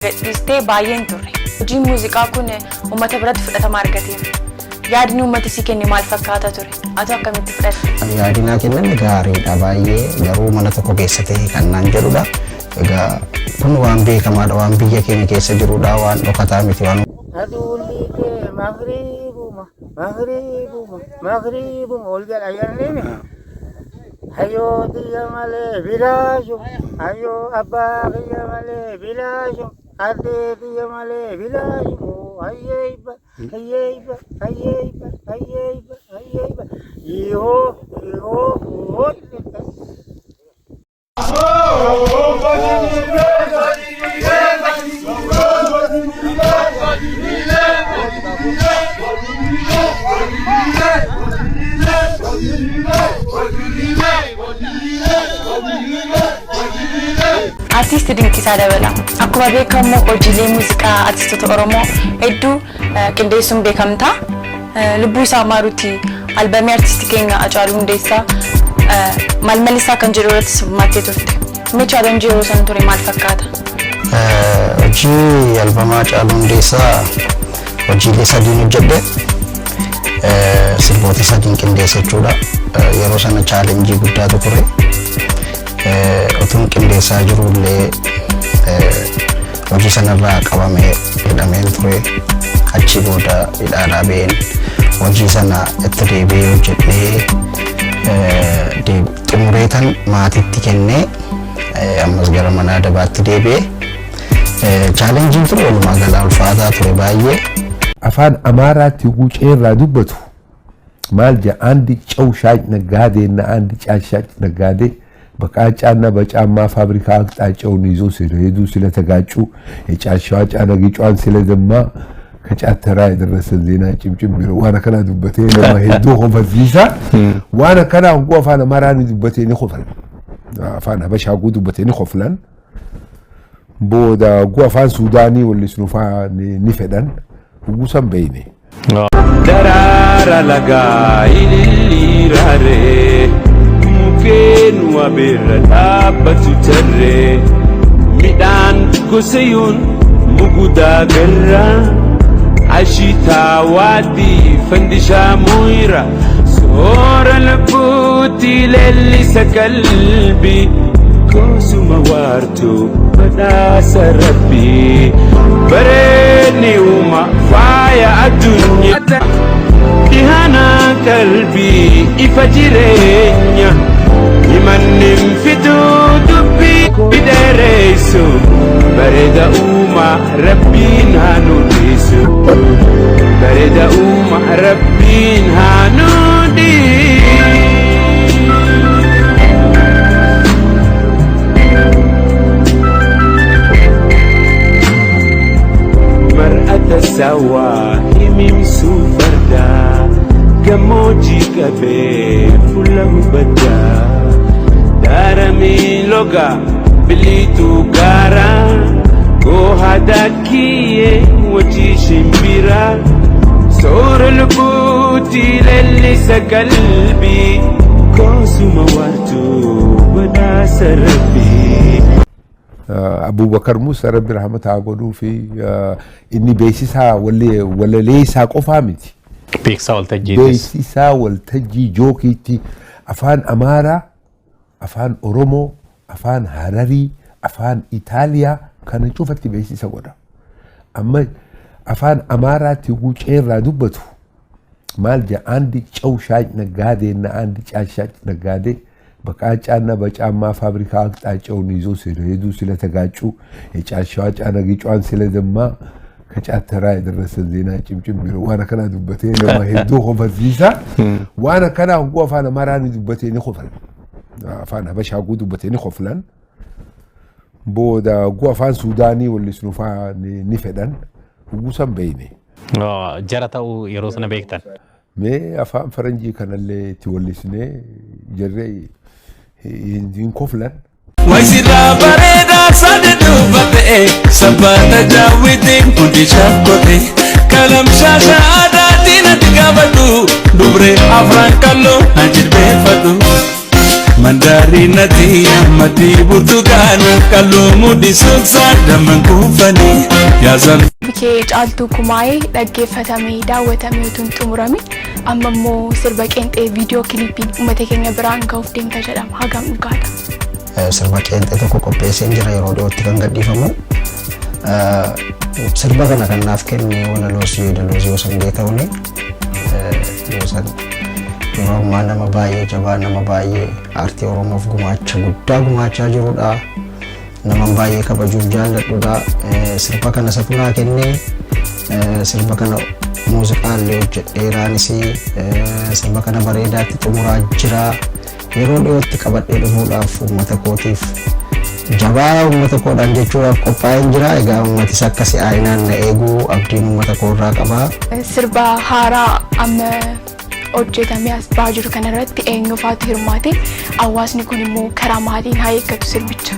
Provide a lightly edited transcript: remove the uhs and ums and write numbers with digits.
Gadhiistee baay'een turre. Hojiin muuziqaa kun uummata biratti fudhatama argateera. Yaadni uummata si kenne maal fakkaata ture? Ati akkamitti fudhatte? Yaadni kenname gaariidha baay'ee garuu mana tokko keessatti kan naan jedhudha. Egaa kun waan beekamaadha waan biyya keenya keessa jirudha waan dhokataa miti waan. Aduullee magriibuma ol jedha jenneen. Hayyoo xiyya malee bilaashu hayyoo abbaa xiyya malee bilaashu. Ate dia male bilaashu ayyeiba yo Artist Dinqisaa Dabalaa akkuma beekamu hojiilee muuziqaa artistoota Oromoo hedduu qindeessuun beekamta. Lubbuu isaa maaruuti albamii artistii keenya Hacaaluu Hundeessaa malmalisaa kan jedhu irratti mattee turte. Mee chaalenjii yeroo san ture maal fakkaata? Hojii albamaa Hacaaluu Hundeessaa hojiilee sadiin hojjedhe sirboota sadiin qindeesse jechuudha. Yeroo sana chaalenjii guddaatu ture. Otun qindeessaa jirullee hojii sanarraa qabamee hidhameen ture achi booda hidhaadhaa ba'een hojii sana itti deebi'ee hojjedhee xumureetan maatiitti kennee ammas gara mana adabaatti deebi'ee chaalenjiin ture walumaa galaa ulfaataa ture baay'ee. Afaan Amaaraatti guuceerraa dubbatu maal jedha andi caw shaaj naggaadeenna andi caashaaj naggaadee በቃጫና በጫማ ፋብሪካ አቅጣጫውን ይዞ ሲሄዱ ስለተጋጩ የጫሻው ጫና ግጫን ስለደማ ከጫተራ የደረሰ ዜና ጭምጭም ቢሮ ዋና ከና ዱበቴ ለማሄዱ ሆፈዚሳ ዋና ከና እንኳ አፋን አማራን ዱበቴ ንخفል አፋን ሀበሻ ዱበቴ ንخفላን ቦዳ አፋን ሱዳኒ ወልስኑፋ ንፈዳን ጉሰም በይኔ ደራራ ለጋ ኢሊራሬ Mukeen wabirra dhaabbatu tarree midhaan gosayuun mugudaa garraa ashiitaa waaddii fandishaa muyira soora lubbuutti leellisa qalbii koosuma waartuu badhaasa rabbii bareedni uuma faaya addunyaa dhihana qalbii ifa jireenya Imanim fitu dubbi bideresu Bareda uma rabbin hanudisu Bareda uma rabbin hanudi Mar'ata sawa himim sufarda Gamoji kabe fulahu bada Darami loga bilitu gara Gohadakiye wachi shimbira Sor lubuti lellisa kalbi Kosuma wartu badasa rabbi أبو بكر موسى ربي رحمة عقوله في إني بيسيسها ولا ليسها قفامتي بيسيسها والتجي جوكيتي أفان أمارة أفان أورومو أفان هاراري أفان إيطاليا كان نشوفتي بيسيسها قدا أما أفان أمارة تقول شيء رادوبتو مال جا عندي شو شاج نقادي إن عندي شاج نقادي በቃጫና በጫማ ፋብሪካ አቅጣጫውን ይዞ ሲሄዱ ስለተጋጩ የጫሻው ጫና ግጫን ስለደማ ከጫተራ የደረሰ ዜና ጭምጭም ቢሮ ዋና ከና ዱበቴ ለማሄዱ ሆፈዚሳ ዋና ከና እንኳ አፋን አማራን ዱበቴ ንخفል አፋን ሀበሻ ዱበቴ ንخفላን ቦዳ አፋን ሱዳኒ ወልስኑፋ ንፈዳን ጉሰም በይኔ ጀራታው የሮስነ ቤክታን ሜ አፋን ፈረንጂ ከነለ ትወልስኔ ጀሬ in Koflan. Waisira bareda sadedu bate sabana jawitin kudisha kote kalam shasha adatina tigabadu dubre afran kallo ajir be fadu mandarinati mati burtukaan qalluumu disuksa daman kufani yaazan Bikee caaltuu kumaa'ee dhaggeeffatamee daawwatamee utuu hin xumuramin amma immoo sirba qeenxee viidiyoo kiliipiin uummata keenya biraan ga'uuf deemta jedhama hagam dhugaadha. Sirba qeenxee tokko qopheesseen jira yeroo dhiyootti kan gadhiifamu. Sirba kana kan naaf kenne Walaloosii Yeedaloosii Osangee ta'uuni. Yeroo ammaa nama baay'ee jabaa nama baay'ee aartii Oromoof gumaacha guddaa gumaachaa jirudha. Nama baay'ee kabajuuf jaalladhudha. Sirba kana safunaa kennee sirba kana muuziqaallee hojjedheeraanis sirba kana bareedaatti xumuraa jira. Yeroo dhiyootti qabadhee dhufuudhaaf uummata kootiif jabaa uummata koodhaan jechuudhaaf qophaa'een jira. Egaa uummatis akka si'aayinaan na eeguu abdiin uummata koorraa qaba. Sirba haaraa amma hojjetamee as ba'aa jiru kanarratti eenyufaatu hirmaate hawaasni kun immoo karaa maaliin haa eeggatu sirbicha?